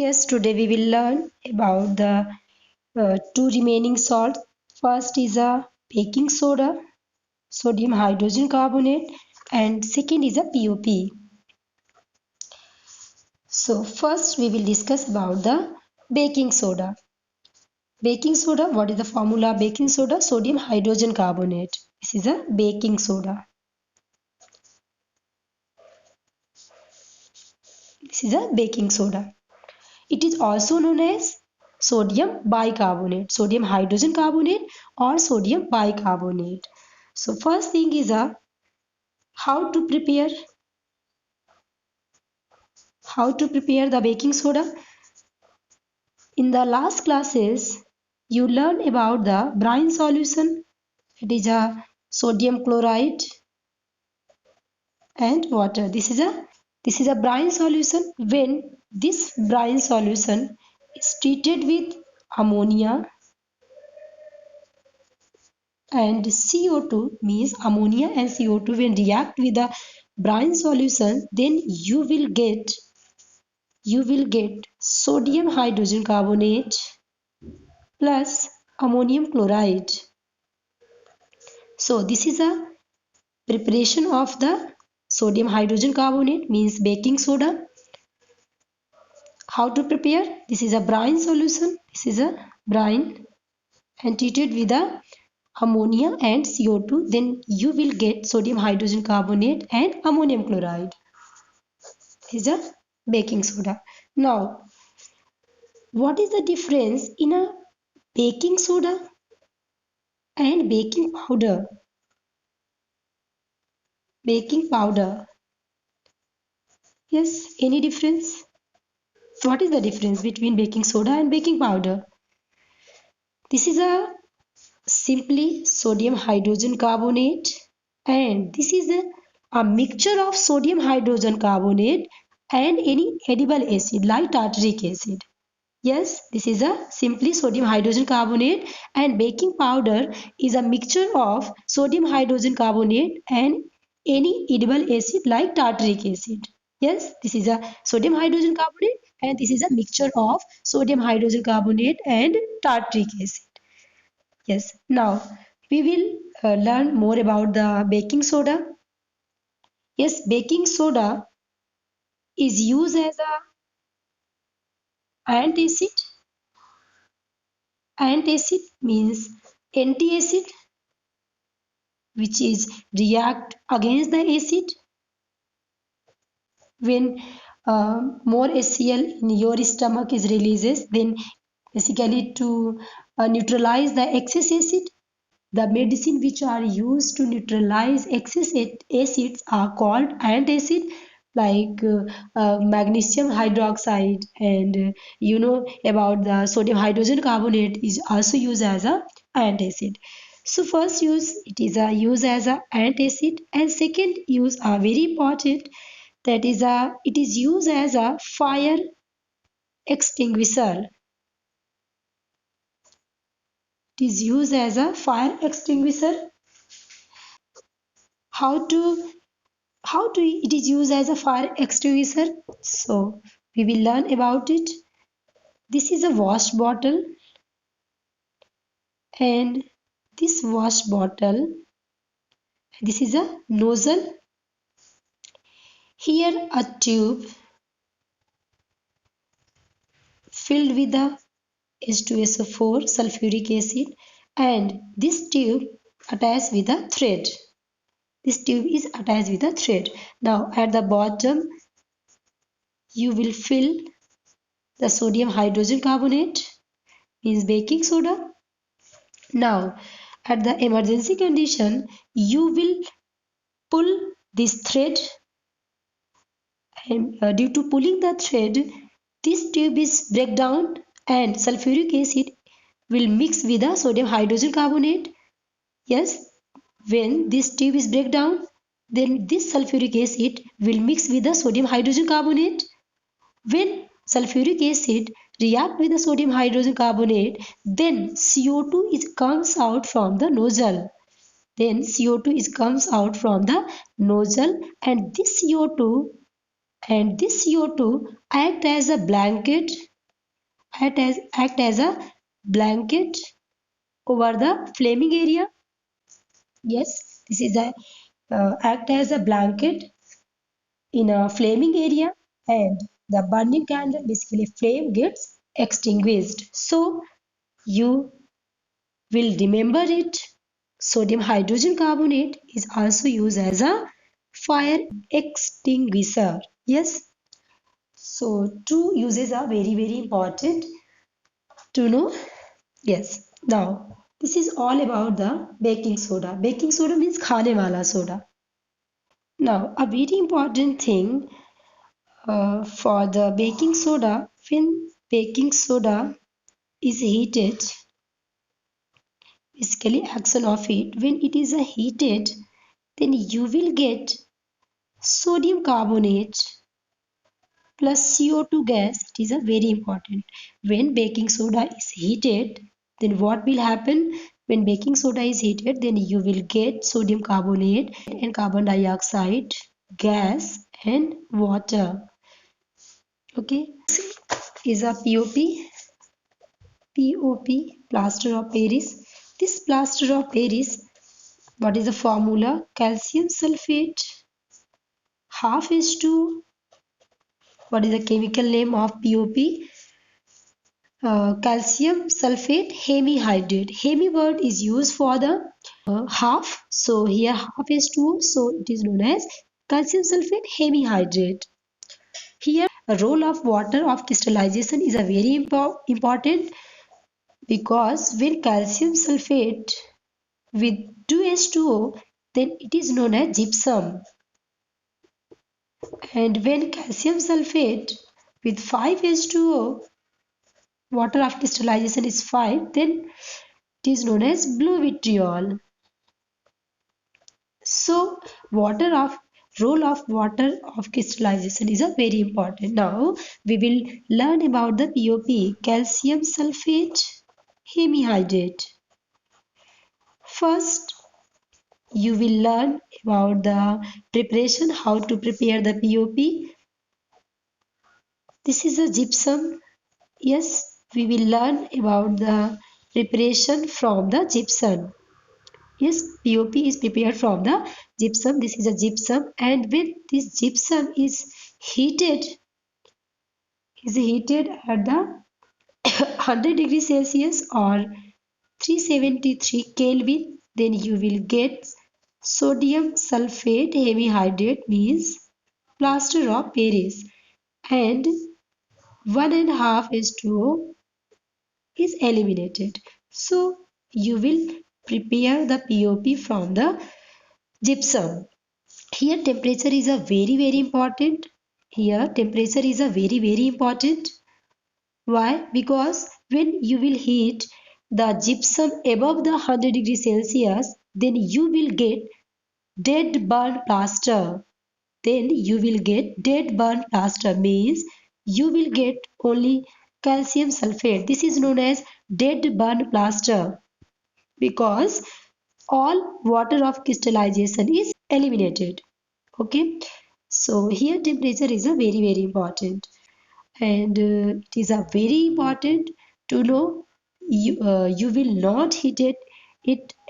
Yes, today we will learn about the two remaining salts. First is a baking soda, sodium hydrogen carbonate, and second is a POP. So first we will discuss about the baking soda. Baking soda, what is the formula? Baking soda, sodium hydrogen carbonate. This is a baking soda. This is a baking soda. It is also known as sodium bicarbonate, sodium hydrogen carbonate or sodium bicarbonate. So first thing is how to prepare the baking soda. In the last classes you learned about the brine solution. It is a sodium chloride and water. This is a brine solution. When this brine solution is treated with ammonia and CO2, means ammonia and CO2 when react with the brine solution, then you will get sodium hydrogen carbonate plus ammonium chloride. So this is a preparation of the sodium hydrogen carbonate, means baking soda. How to prepare? This is a brine solution. This is a brine and treated with the ammonia and CO2, then you will get sodium hydrogen carbonate and ammonium chloride. This is a baking soda. Now, what is the difference in a baking soda and baking powder? Baking powder. Yes, any difference? What is the difference between baking soda and baking powder? This is a simply sodium hydrogen carbonate, and this is a mixture of sodium hydrogen carbonate and any edible acid like tartaric acid. Yes, this is a simply sodium hydrogen carbonate, and baking powder is a mixture of sodium hydrogen carbonate and any edible acid like tartaric acid. Yes, this is a sodium hydrogen carbonate and this is a mixture of sodium hydrogen carbonate and tartaric acid. Yes, now we will learn more about the baking soda. Yes, baking soda is used as a antacid. Antacid means anti-acid which is react against the acid. When more HCl in your stomach is releases, then basically to neutralize the excess acid, the medicine which are used to neutralize excess acids are called antacid, like magnesium hydroxide, and you know about the sodium hydrogen carbonate is also used as a antacid. So first use, it is a use as a antacid, and second use are very important, that is a it is used as a fire extinguisher. It is used as a fire extinguisher. How to it is used as a fire extinguisher? So we will learn about it. This is a wash bottle, and this wash bottle, this is a nozzle. Here a tube filled with the H2SO4 sulfuric acid, and this tube attached with a thread. This tube is attached with a thread. Now at the bottom you will fill the sodium hydrogen carbonate, means baking soda. Now at the emergency condition you will pull this thread, and due to pulling the thread this tube is break down and sulfuric acid will mix with the sodium hydrogen carbonate. Yes, when this tube is break down, then this sulfuric acid will mix with the sodium hydrogen carbonate. When sulfuric acid react with the sodium hydrogen carbonate, then CO2 comes out from the nozzle. Then CO2 comes out from the nozzle, and this CO2 act as a blanket act as a blanket over the flaming area. Yes, this is a act as a blanket in a flaming area, and the burning candle basically flame gets extinguished. So you will remember it. Sodium hydrogen carbonate is also used as a fire extinguisher. Yes, so two uses are very important to know. Yes, now this is all about the baking soda. Baking soda means khane wala soda. Now a very important thing for the baking soda, when baking soda is heated, basically action of it, when it is heated, then you will get sodium carbonate plus CO2 gas. It is a very important. When baking soda is heated, then what will happen? When baking soda is heated, then you will get sodium carbonate and carbon dioxide gas and water. Okay, is a POP, plaster of Paris. This plaster of Paris, what is the formula? Calcium sulfate half H2. What is the chemical name of POP? Calcium sulfate hemihydrate. Hemi word is used for the half. So here half H2O. So it is known as calcium sulfate hemihydrate. Here a role of water of crystallization is a very important, because when calcium sulfate with 2H2O, then it is known as gypsum. And when calcium sulfate with 5H2O, water of crystallization is 5, then it is known as blue vitriol. So role of water of crystallization is a very important. Now we will learn about the POP, calcium sulfate hemihydrate. First, you will learn about the preparation, how to prepare the POP. This is a gypsum. Yes, we will learn about the preparation from the gypsum. Yes, POP is prepared from the gypsum. This is a gypsum, and when this gypsum is heated at the 100 degrees Celsius or 373 Kelvin, then you will get sodium sulfate hemihydrate, means plaster of Paris, and 1.5 H2O is eliminated. So you will prepare the POP from the gypsum. Here temperature is a very important. Here temperature is a very important. Why? Because when you will heat the gypsum above the 100 degrees Celsius, then you will get dead burn plaster. Then you will get dead burn plaster, means you will get only calcium sulfate. This is known as dead burn plaster, because all water of crystallization is eliminated. Okay, so here temperature is a very important, and it is a very important to know. You will not heat it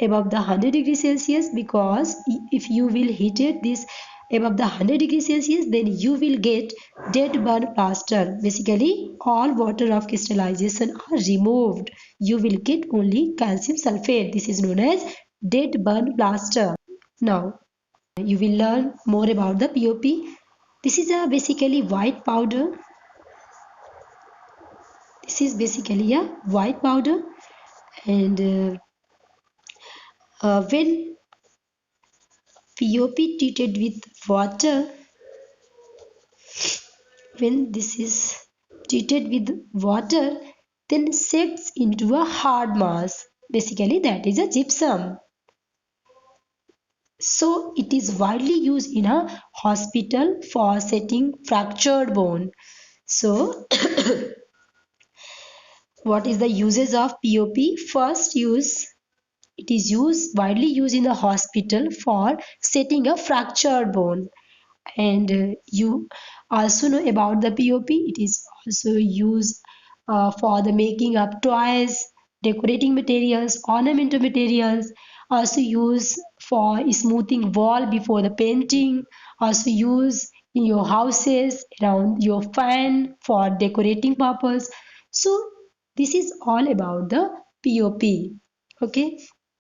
above the 100 degrees Celsius, because if you will heat it this above the 100 degrees Celsius, then you will get dead burn plaster. Basically all water of crystallization are removed. You will get only calcium sulfate. This is known as dead burn plaster. Now you will learn more about the POP. This is a basically white powder. This is basically a white powder, and when POP treated with water, when this is treated with water, then sets into a hard mass. Basically that is a gypsum. So it is widely used in a hospital for setting fractured bone. So what is the uses of POP? First use, it is widely used in the hospital for setting a fractured bone. And you also know about the POP. It is also used for the making up toys, decorating materials, ornamental materials, also use for smoothing wall before the painting, also use in your houses around your fan for decorating purpose. So this is all about the POP. Okay.